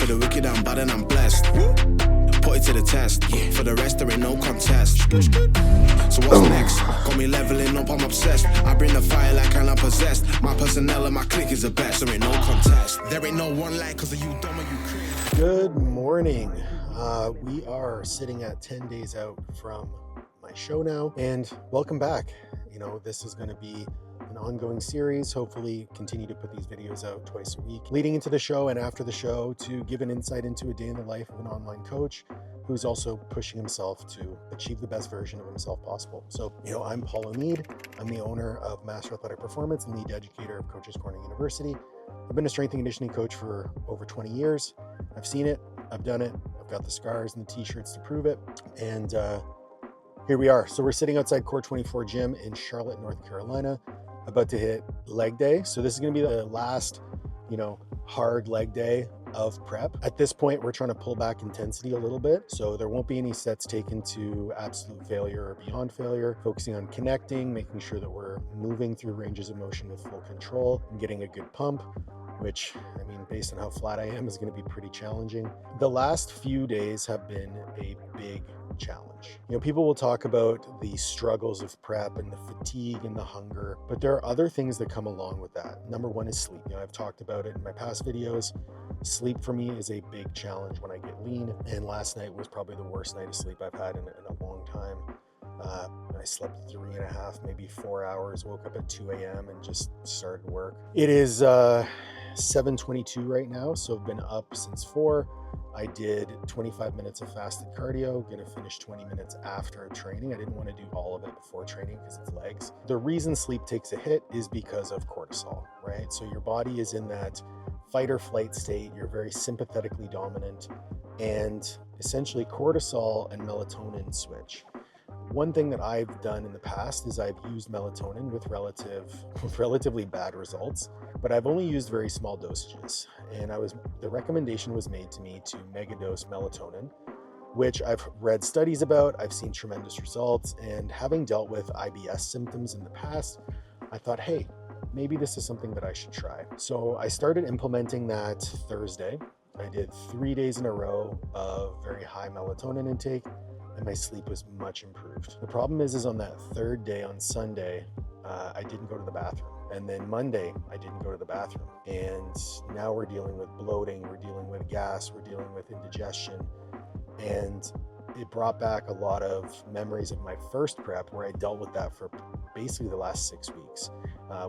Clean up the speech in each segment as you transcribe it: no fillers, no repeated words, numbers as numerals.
For the wicked, I'm bad and I'm blessed. Put it to the test. For the rest, there ain't no contest. So what's next? Got me leveling up, I'm obsessed. I bring the fire like I'm possessed. My personnel and my clique is the best. There ain't no contest. There ain't no one like cause of you dumb or you crazy. Good morning. We are sitting at 10 days out from my show now, and welcome back. You know, this is going to be an ongoing series, hopefully continue to put these videos out twice a week, leading into the show and after the show, to give an insight into a day in the life of an online coach who's also pushing himself to achieve the best version of himself possible. So, you know, I'm Paul Omid. I'm the owner of Master Athletic Performance and lead educator of Coaches Corner University. I've been a strength and conditioning coach for over 20 years. I've seen it, I've done it, I've got the scars and the t-shirts to prove it. And here we are. So we're sitting outside Core 24 Gym in Charlotte, North Carolina, about to hit leg day. So this is going to be the last, hard leg day of prep. At this point, we're trying to pull back intensity a little bit. So there won't be any sets taken to absolute failure or beyond failure, focusing on connecting, making sure that we're moving through ranges of motion with full control and getting a good pump, which, based on how flat I am, is going to be pretty challenging. The last few days have been a big challenge. People will talk about the struggles of prep and the fatigue and the hunger, but there are other things that come along with that. Number one is sleep. I've talked about it in my past videos. Sleep for me is a big challenge when I get lean, and last night was probably the worst night of sleep I've had in a long time. I slept 3.5, maybe 4 hours, woke up at 2 a.m. and just started work. It is 7:22 right now, so I've been up since 4. I did 25 minutes of fasted cardio, gonna finish 20 minutes after training. I didn't want to do all of it before training because it's legs. The reason sleep takes a hit is because of cortisol, right? So your body is in that fight or flight state, you're very sympathetically dominant, and essentially cortisol and melatonin switch. One thing that I've done in the past is I've used melatonin with relatively bad results, but I've only used very small dosages. And the recommendation was made to me to megadose melatonin, which I've read studies about. I've seen tremendous results, and having dealt with IBS symptoms in the past, I thought, hey, maybe this is something that I should try. So I started implementing that Thursday. I did 3 days in a row of very high melatonin intake, and my sleep was much improved. The problem is on that third day, on Sunday, I didn't go to the bathroom. And then Monday, I didn't go to the bathroom. And now we're dealing with bloating, we're dealing with gas, we're dealing with indigestion. And it brought back a lot of memories of my first prep where I dealt with that for basically the last 6 weeks,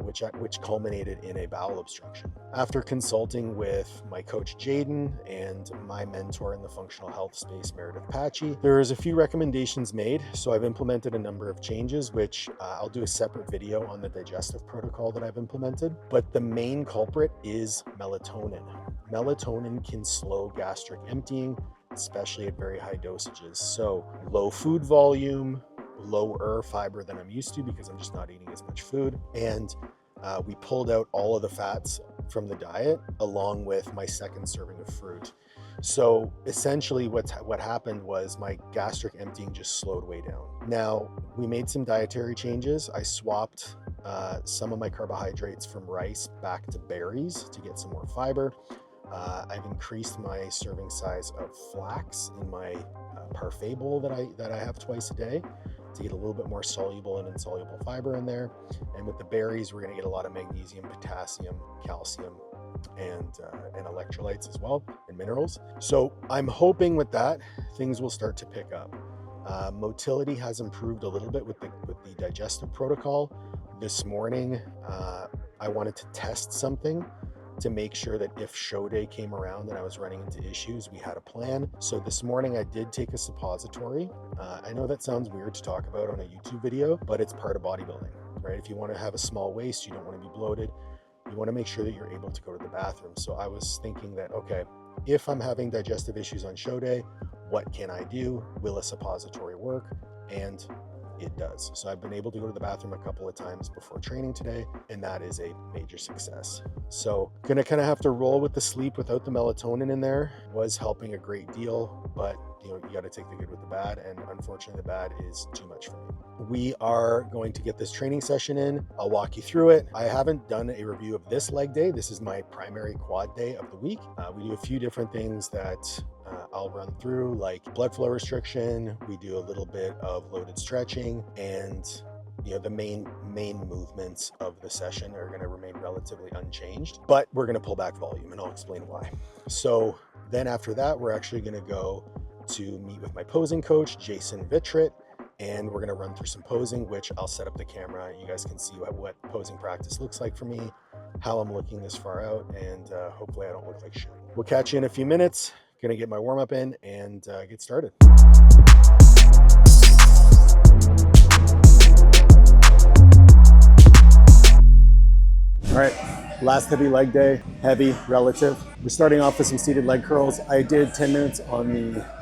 which culminated in a bowel obstruction. After consulting with my coach Jaden and my mentor in the functional health space, Meredith Patchy, there's a few recommendations made. So I've implemented a number of changes, which I'll do a separate video on the digestive protocol that I've implemented. But the main culprit is melatonin. Melatonin can slow gastric emptying, especially at very high dosages. So low food volume, lower fiber than I'm used to because I'm just not eating as much food. And we pulled out all of the fats from the diet along with my second serving of fruit. So essentially what happened was my gastric emptying just slowed way down. Now, we made some dietary changes. I swapped some of my carbohydrates from rice back to berries to get some more fiber. I've increased my serving size of flax in my parfait bowl that I have twice a day to get a little bit more soluble and insoluble fiber in there. And with the berries, we're going to get a lot of magnesium, potassium, calcium, and electrolytes as well, and minerals. So I'm hoping with that, things will start to pick up. Motility has improved a little bit with the digestive protocol. This morning, I wanted to test something to make sure that if show day came around and I was running into issues, we had a plan. So this morning I did take a suppository. I know that sounds weird to talk about on a YouTube video, but it's part of bodybuilding, right? If you want to have a small waist, you don't want to be bloated, you want to make sure that you're able to go to the bathroom. So I was thinking that, okay, if I'm having digestive issues on show day, what can I do? Will a suppository work? And it does. So I've been able to go to the bathroom a couple of times before training today, and that is a major success. So gonna kind of have to roll with the sleep without the melatonin in there. Was helping a great deal, but you know, you got to take the good with the bad, and unfortunately the bad is too much for me. We are going to get this training session in. I'll walk you through it. I haven't done a review of this leg day. This is my primary quad day of the week. We do a few different things that I'll run through, like blood flow restriction. We do a little bit of loaded stretching, and you know, the main movements of the session are going to remain relatively unchanged, but we're going to pull back volume, and I'll explain why. So then after that, we're actually going to go to meet with my posing coach, Jason Vittrit, and we're going to run through some posing, which I'll set up the camera. You guys can see what posing practice looks like for me, how I'm looking this far out, and hopefully I don't look like shit. We'll catch you in a few minutes. Going to get my warm up in and get started. All right, last heavy leg day, heavy relative. We're starting off with some seated leg curls. I did 10 minutes on the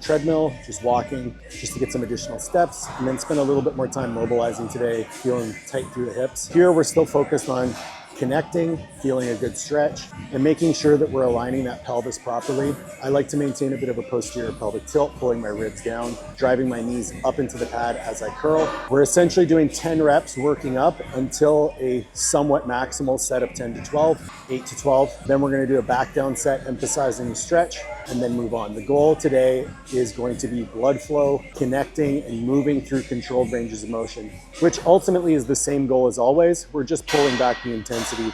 treadmill, just walking, just to get some additional steps, and then spend a little bit more time mobilizing today, feeling tight through the hips. Here, we're still focused on connecting, feeling a good stretch, and making sure that we're aligning that pelvis properly. I like to maintain a bit of a posterior pelvic tilt, pulling my ribs down, driving my knees up into the pad as I curl. We're essentially doing 10 reps, working up until a somewhat maximal set of 10 to 12, 8 to 12. Then we're gonna do a back down set, emphasizing the stretch, and then move on. The goal today is going to be blood flow, connecting and moving through controlled ranges of motion, which ultimately is the same goal as always. We're just pulling back the intensity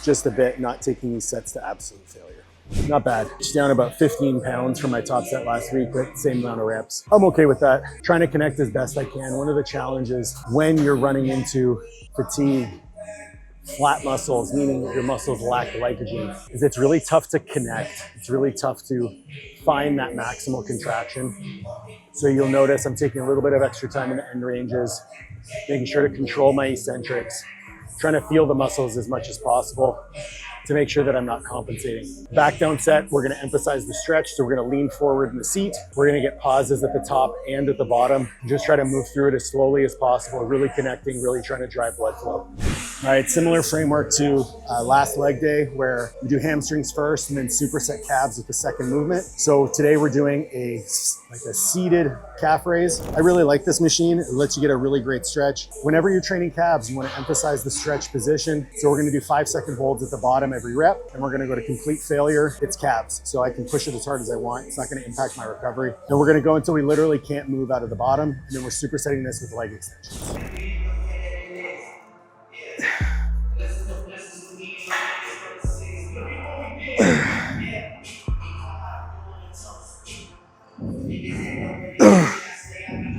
just a bit, not taking these sets to absolute failure. Not bad. Just down about 15 pounds from my top set last week, but same amount of reps. I'm okay with that. Trying to connect as best I can. One of the challenges when you're running into fatigue, flat muscles, meaning your muscles lack glycogen, is it's really tough to connect. It's really tough to find that maximal contraction. So you'll notice I'm taking a little bit of extra time in the end ranges, making sure to control my eccentrics, trying to feel the muscles as much as possible to make sure that I'm not compensating. Back down set, we're gonna emphasize the stretch, so we're gonna lean forward in the seat. We're gonna get pauses at the top and at the bottom. Just try to move through it as slowly as possible, really connecting, really trying to drive blood flow. All right, similar framework to last leg day, where we do hamstrings first and then superset calves with the second movement. So today we're doing a seated calf raise. I really like this machine. It lets you get a really great stretch. Whenever you're training calves, you want to emphasize the stretch position. So we're going to do 5-second holds at the bottom every rep, and we're going to go to complete failure. It's calves, so I can push it as hard as I want. It's not going to impact my recovery. And we're going to go until we literally can't move out of the bottom, and then we're supersetting this with leg extensions.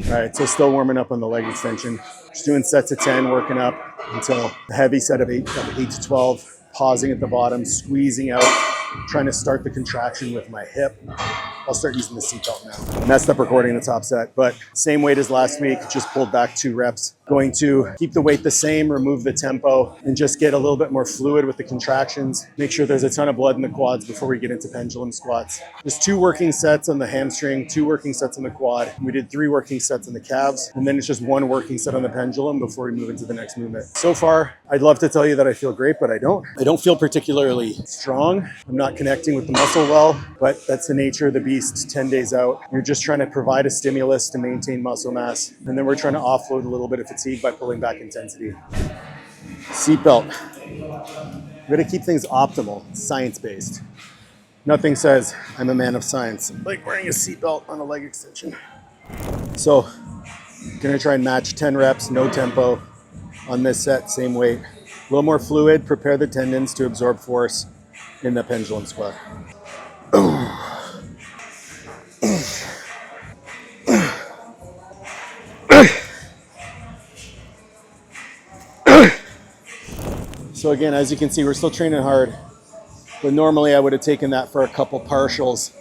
All right, so still warming up on the leg extension. Just doing sets of 10, working up until a heavy set of 8 to 12, pausing at the bottom, squeezing out, trying to start the contraction with my hip. I'll start using the seatbelt now. Messed up recording the top set, but same weight as last week, just pulled back 2 reps. Going to keep the weight the same, remove the tempo, and just get a little bit more fluid with the contractions. Make sure there's a ton of blood in the quads before we get into pendulum squats. There's 2 working sets on the hamstring, 2 working sets on the quad. We did 3 working sets on the calves, and then it's just 1 working set on the pendulum before we move into the next movement. So far, I'd love to tell you that I feel great, but I don't. I don't feel particularly strong. I'm not connecting with the muscle well, but that's the nature of the beast. 10 days out. You're just trying to provide a stimulus to maintain muscle mass, and then we're trying to offload a little bit of fatigue by pulling back intensity. Seatbelt. We're gonna keep things optimal, science-based. Nothing says I'm a man of science like wearing a seatbelt on a leg extension. So, gonna try and match 10 reps, no tempo on this set, same weight. A little more fluid, prepare the tendons to absorb force in the pendulum squat. So again, as you can see, we're still training hard, but normally I would have taken that for a couple partials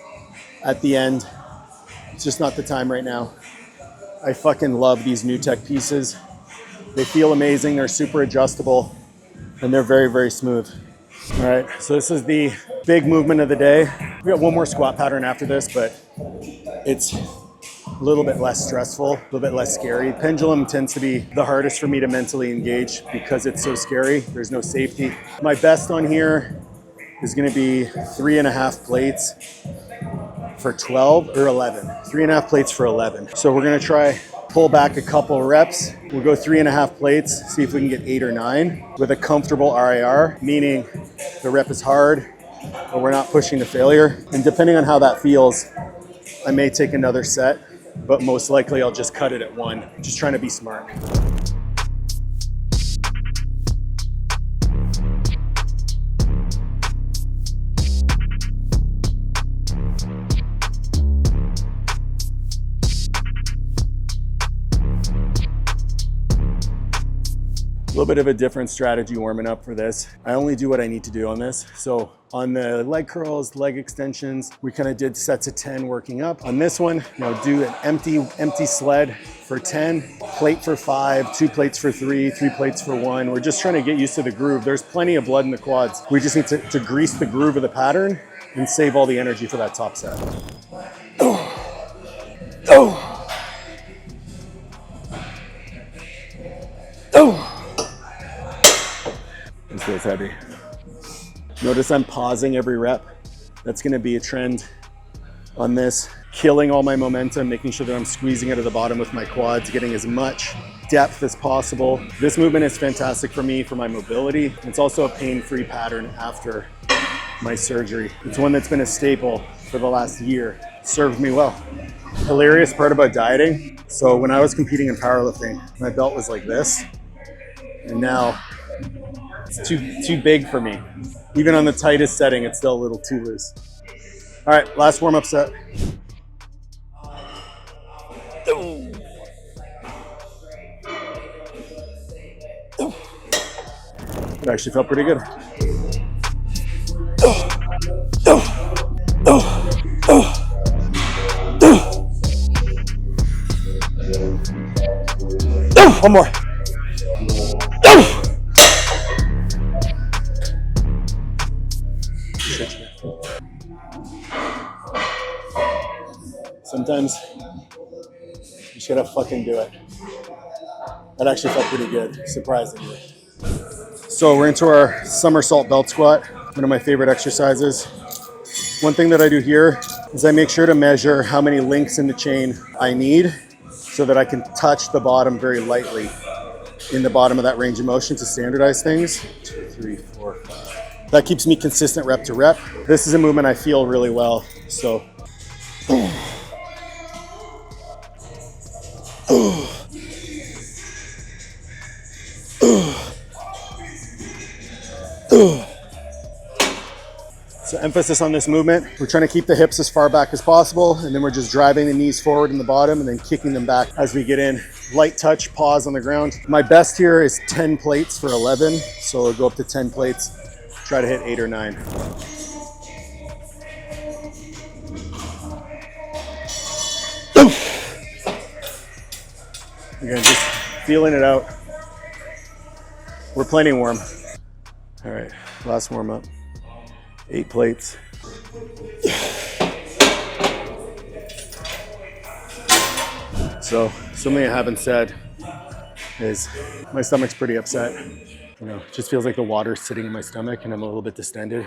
at the end. It's just not the time right now. I fucking love these new tech pieces. They feel amazing, they're super adjustable, and they're very, very smooth. All right, so this is the big movement of the day. We got one more squat pattern after this, but it's a little bit less stressful, a little bit less scary. Pendulum tends to be the hardest for me to mentally engage because it's so scary. There's no safety. My best on here is gonna be 3.5 plates for 12 or 11. 3.5 plates for 11. So we're gonna try pull back a couple reps. We'll go 3.5 plates, see if we can get 8 or 9 with a comfortable RIR, meaning the rep is hard, but we're not pushing to failure. And depending on how that feels, I may take another set, but most likely I'll just cut it at 1. Just trying to be smart. A little bit of a different strategy warming up for this. I only do what I need to do on this. So on the leg curls, leg extensions, we kind of did sets of 10 working up. On this one, do an empty sled for 10, plate for 5, 2 plates for 3, 3 plates for 1. We're just trying to get used to the groove. There's plenty of blood in the quads. We just need to grease the groove of the pattern and save all the energy for that top set. This feels heavy. Notice I'm pausing every rep. That's gonna be a trend on this. Killing all my momentum, making sure that I'm squeezing out of the bottom with my quads, getting as much depth as possible. This movement is fantastic for me, for my mobility. It's also a pain-free pattern after my surgery. It's one that's been a staple for the last year. Served me well. Hilarious part about dieting. So when I was competing in powerlifting, my belt was like this. And now it's too big for me. Even on the tightest setting, it's still a little too loose. All right, last warm-up set. It actually felt pretty good. One more. Sometimes you just gotta fucking do it. That actually felt pretty good, surprisingly. So we're into our somersault belt squat, one of my favorite exercises. One thing that I do here is I make sure to measure how many links in the chain I need so that I can touch the bottom very lightly in the bottom of that range of motion to standardize things. 2, 3, 4, 5. That keeps me consistent rep to rep. This is a movement I feel really well, so. So emphasis on this movement. We're trying to keep the hips as far back as possible, and then we're just driving the knees forward in the bottom and then kicking them back as we get in. Light touch, pause on the ground. My best here is 10 plates for 11. So I'll go up to 10 plates, try to hit 8 or 9. Again, just feeling it out. We're plenty warm. All right, last warm up. 8 plates. So something I haven't said is my stomach's pretty upset. It just feels like the water's sitting in my stomach and I'm a little bit distended.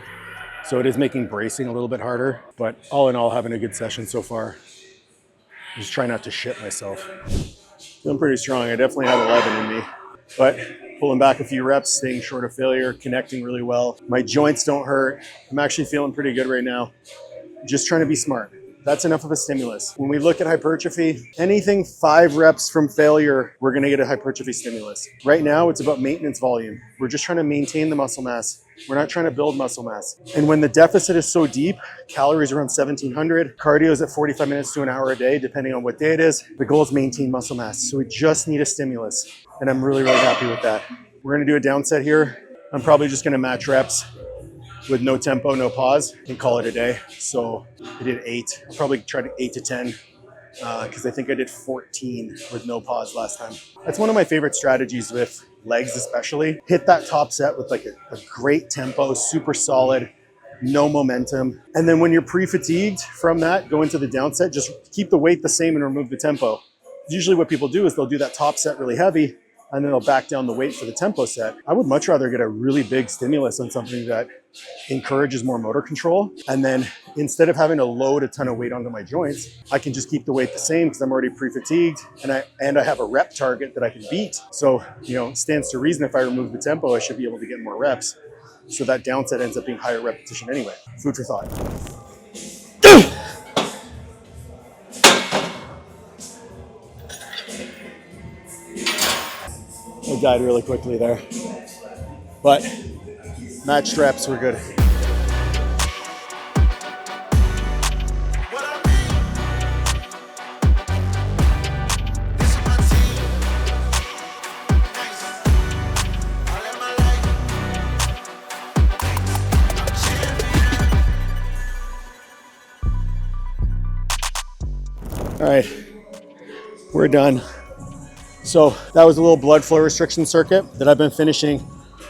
So it is making bracing a little bit harder, but all in all, having a good session so far. Just try not to shit myself. Feeling pretty strong. I definitely have 11 in me, but pulling back a few reps, staying short of failure, connecting really well. My joints don't hurt. I'm actually feeling pretty good right now. Just trying to be smart. That's enough of a stimulus. When we look at hypertrophy, anything 5 reps from failure, we're gonna get a hypertrophy stimulus. Right now, it's about maintenance volume. We're just trying to maintain the muscle mass. We're not trying to build muscle mass. And when the deficit is so deep, calories around 1,700, cardio is at 45 minutes to an hour a day, depending on what day it is, the goal is maintain muscle mass. So we just need a stimulus. And I'm really, really happy with that. We're gonna do a down set here. I'm probably just gonna match reps with no tempo, no pause, and call it a day. So I did 8. I'll probably try to 8 to 10 because I think I did 14 with no pause last time. That's one of my favorite strategies with legs especially. Hit that top set with like a great tempo, super solid, no momentum. And then when you're pre-fatigued from that, go into the down set, just keep the weight the same and remove the tempo. Usually what people do is they'll do that top set really heavy and then they'll back down the weight for the tempo set. I would much rather get a really big stimulus on something that encourages more motor control. And then instead of having to load a ton of weight onto my joints, I can just keep the weight the same because I'm already pre-fatigued and I have a rep target that I can beat. So, you know, it stands to reason if I remove the tempo, I should be able to get more reps. So that down set ends up being higher repetition anyway. Food for thought. I died really quickly there. But match reps were good. All right, we're done. So that was a little blood flow restriction circuit that I've been finishing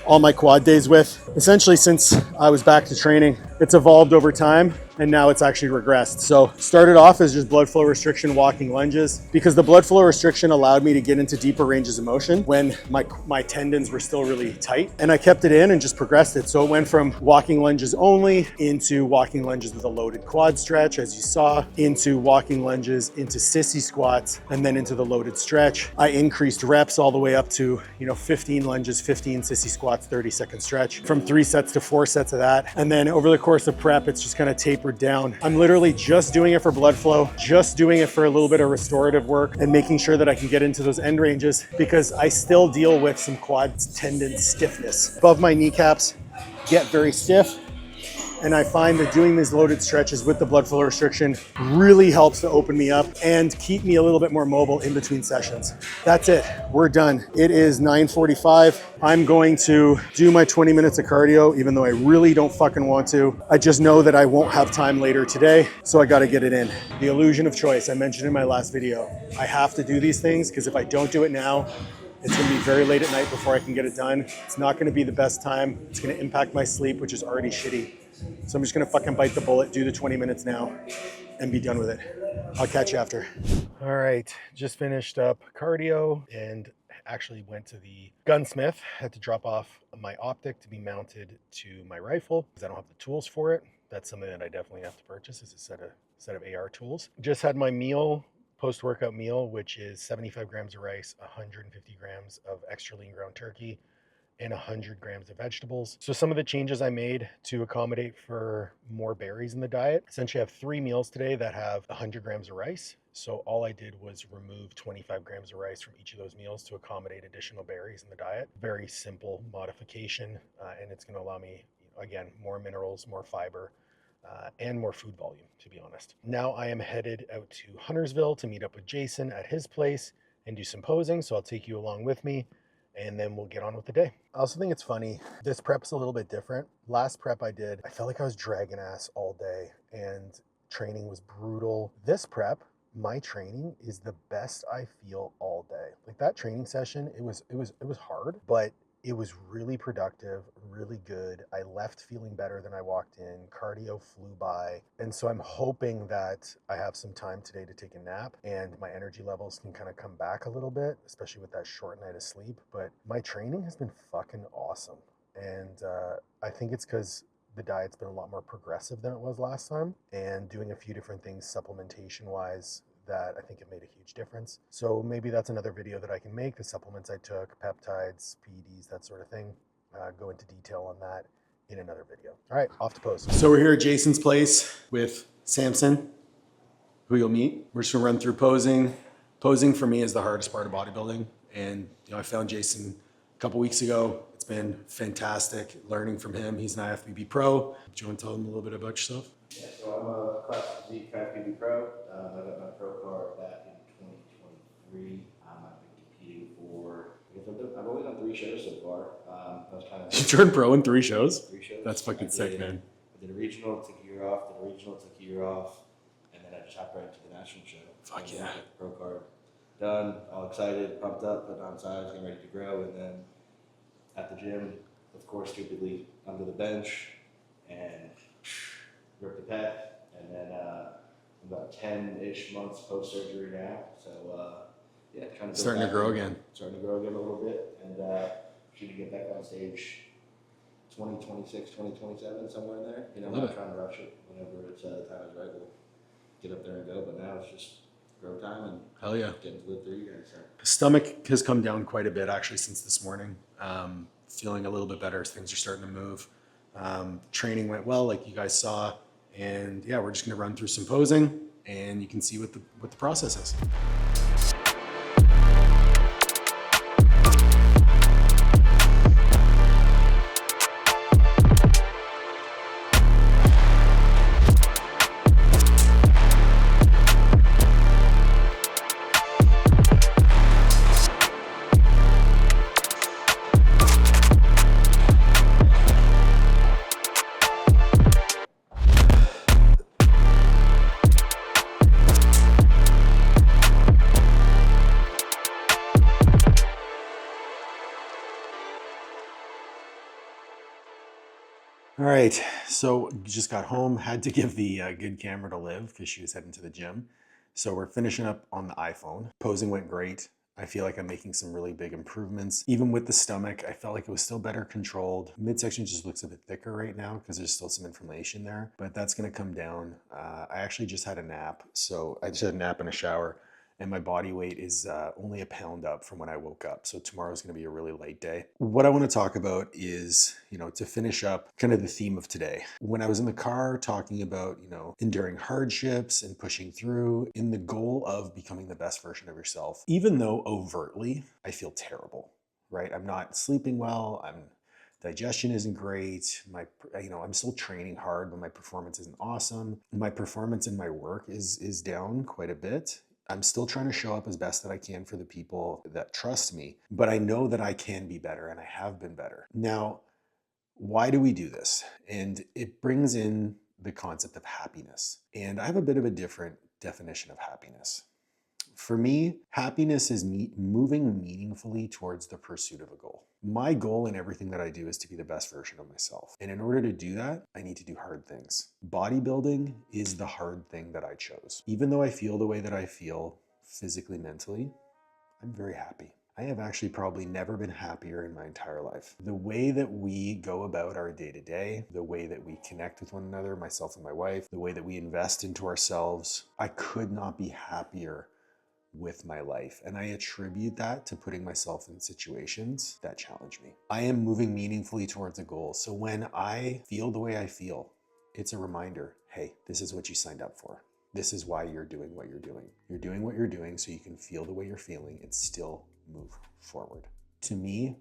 all my quad days with. Essentially, since I was back to training, it's evolved over time and now it's actually regressed. So started off as just blood flow restriction walking lunges because the blood flow restriction allowed me to get into deeper ranges of motion when my tendons were still really tight, and I kept it in and just progressed it. So it went from walking lunges only into walking lunges with a loaded quad stretch, as you saw, into walking lunges, into sissy squats, and then into the loaded stretch. I increased reps all the way up to, 15 lunges, 15 sissy squats, 30-second stretch, from 3 sets to 4 sets of that. And then over the course of prep, it's just kind of tapered down. I'm literally just doing it for blood flow, just doing it for a little bit of restorative work and making sure that I can get into those end ranges because I still deal with some quad tendon stiffness. Above my kneecaps get very stiff. And I find that doing these loaded stretches with the blood flow restriction really helps to open me up and keep me a little bit more mobile in between sessions. That's it, we're done. It is 9:45. I'm going to do my 20 minutes of cardio, even though I really don't fucking want to. I just know that I won't have time later today, so I gotta get it in. The illusion of choice, I mentioned in my last video. I have to do these things because if I don't do it now, it's gonna be very late at night before I can get it done. It's not gonna be the best time. It's gonna impact my sleep, which is already shitty. So I'm just gonna fucking bite the bullet, do the 20 minutes now, and be done with it. I'll catch you after. All right, just finished up cardio and actually went to the gunsmith. Had to drop off my optic to be mounted to my rifle because I don't have the tools for it. That's something that I definitely have to purchase, is a set of AR tools. Just had my meal, post-workout meal, which is 75 grams of rice, 150 grams of extra lean ground turkey, and 100 grams of vegetables. So some of the changes I made to accommodate for more berries in the diet, essentially I have 3 meals today that have 100 grams of rice. So all I did was remove 25 grams of rice from each of those meals to accommodate additional berries in the diet. Very simple modification, and it's gonna allow me, again, more minerals, more fiber, and more food volume, to be honest. Now I am headed out to Huntersville to meet up with Jason at his place and do some posing. So I'll take you along with me, and then we'll get on with the day. I also think it's funny, this prep's a little bit different. Last prep I did, I felt like I was dragging ass all day and training was brutal. This prep, my training is the best I feel all day. Like that training session, it was hard, but it was really productive, really good. I left feeling better than I walked in. Cardio flew by. And so I'm hoping that I have some time today to take a nap and my energy levels can kind of come back a little bit, especially with that short night of sleep. But my training has been fucking awesome. And I think it's because the diet's been a lot more progressive than it was last time, and doing a few different things supplementation wise that I think it made a huge difference. So maybe that's another video that I can make, the supplements I took, peptides, PEDs, that sort of thing. Go into detail on that in another video. All right, off to pose. So we're here at Jason's place with Samson, who you'll meet. We're just gonna run through posing. Posing for me is the hardest part of bodybuilding. And I found Jason a couple weeks ago. It's been fantastic learning from him. He's an IFBB pro. Do you want to tell him a little bit about yourself? Yeah, so I'm a Class Physique IFBB pro. I got my pro card back in 2023. I've been competing for, I've only done 3 shows so far. I was kind of. You turned pro in 3 shows? 3 shows. That's fucking sick, man. I did a regional, took a year off, did a regional, took a year off, and then I just hopped right into the national show. Fuck yeah. Got the pro card done, all excited, pumped up, putting on size, getting ready to grow, and then at the gym, of course, stupidly under the bench, and ripped the pec, and then I'm about 10-ish months post-surgery now. So yeah, trying to Starting to grow again. Starting to grow again a little bit, and shooting to get back on stage 2026, 2027, somewhere in there. You know, I'm not trying to rush it. Whenever it's the time is right, we'll get up there and go. But now it's just grow time and hell yeah, getting to live through you guys. So. Stomach has come down quite a bit actually since this morning. Feeling a little bit better as things are starting to move. Training went well, like you guys saw, and yeah, we're just going to run through some posing, and you can see what the process is. All right, so just got home, had to give the good camera to Liv because she was heading to the gym. So we're finishing up on the iPhone. Posing went great. I feel like I'm making some really big improvements. Even with the stomach, I felt like it was still better controlled. Midsection just looks a bit thicker right now because there's still some inflammation there, but that's gonna come down. I actually just had a nap. So I just had a nap and a shower, and my body weight is only a pound up from when I woke up. So tomorrow's gonna be a really light day. What I wanna talk about is, to finish up kind of the theme of today. When I was in the car talking about, enduring hardships and pushing through in the goal of becoming the best version of yourself, even though overtly I feel terrible, right? I'm not sleeping well, digestion isn't great. I'm still training hard, but my performance isn't awesome. My performance in my work is down quite a bit. I'm still trying to show up as best that I can for the people that trust me, but I know that I can be better and I have been better. Now, why do we do this? And it brings in the concept of happiness. And I have a bit of a different definition of happiness. For me, happiness is moving meaningfully towards the pursuit of a goal. My goal in everything that I do is to be the best version of myself. And in order to do that, I need to do hard things. Bodybuilding is the hard thing that I chose. Even though I feel the way that I feel physically, mentally, I'm very happy. I have actually probably never been happier in my entire life. The way that we go about our day-to-day, the way that we connect with one another, myself and my wife, the way that we invest into ourselves, I could not be happier with my life. And I attribute that to putting myself in situations that challenge me. I am moving meaningfully towards a goal. So when I feel the way I feel, it's a reminder, hey, this is what you signed up for. This is why you're doing what you're doing. You're doing what you're doing so you can feel the way you're feeling and still move forward. To me,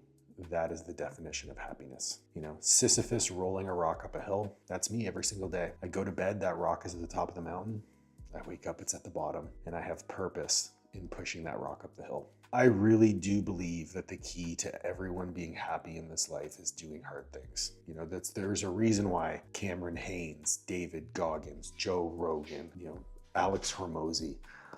that is the definition of happiness. Sisyphus rolling a rock up a hill, that's me every single day. I go to bed, that rock is at the top of the mountain. I wake up, it's at the bottom, and I have purpose in pushing that rock up the hill. I really do believe that the key to everyone being happy in this life is doing hard things. There's a reason why Cameron Hanes, David Goggins, Joe Rogan, Alex Hormozy,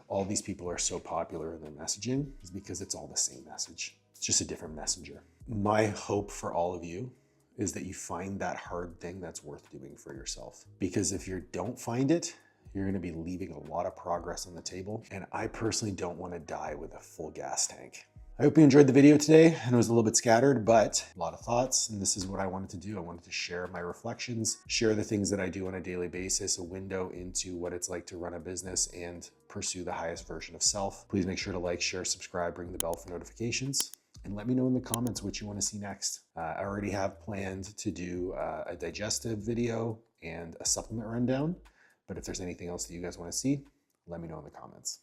all these people are so popular in their messaging is because it's all the same message. It's just a different messenger. My hope for all of you is that you find that hard thing that's worth doing for yourself. Because if you don't find it, you're going to be leaving a lot of progress on the table. And I personally don't want to die with a full gas tank. I hope you enjoyed the video today, and it was a little bit scattered, but a lot of thoughts. And this is what I wanted to do. I wanted to share my reflections, share the things that I do on a daily basis, a window into what it's like to run a business and pursue the highest version of self. Please make sure to like, share, subscribe, ring the bell for notifications. And let me know in the comments what you want to see next. I already have planned to do a digestive video and a supplement rundown. But if there's anything else that you guys want to see, let me know in the comments.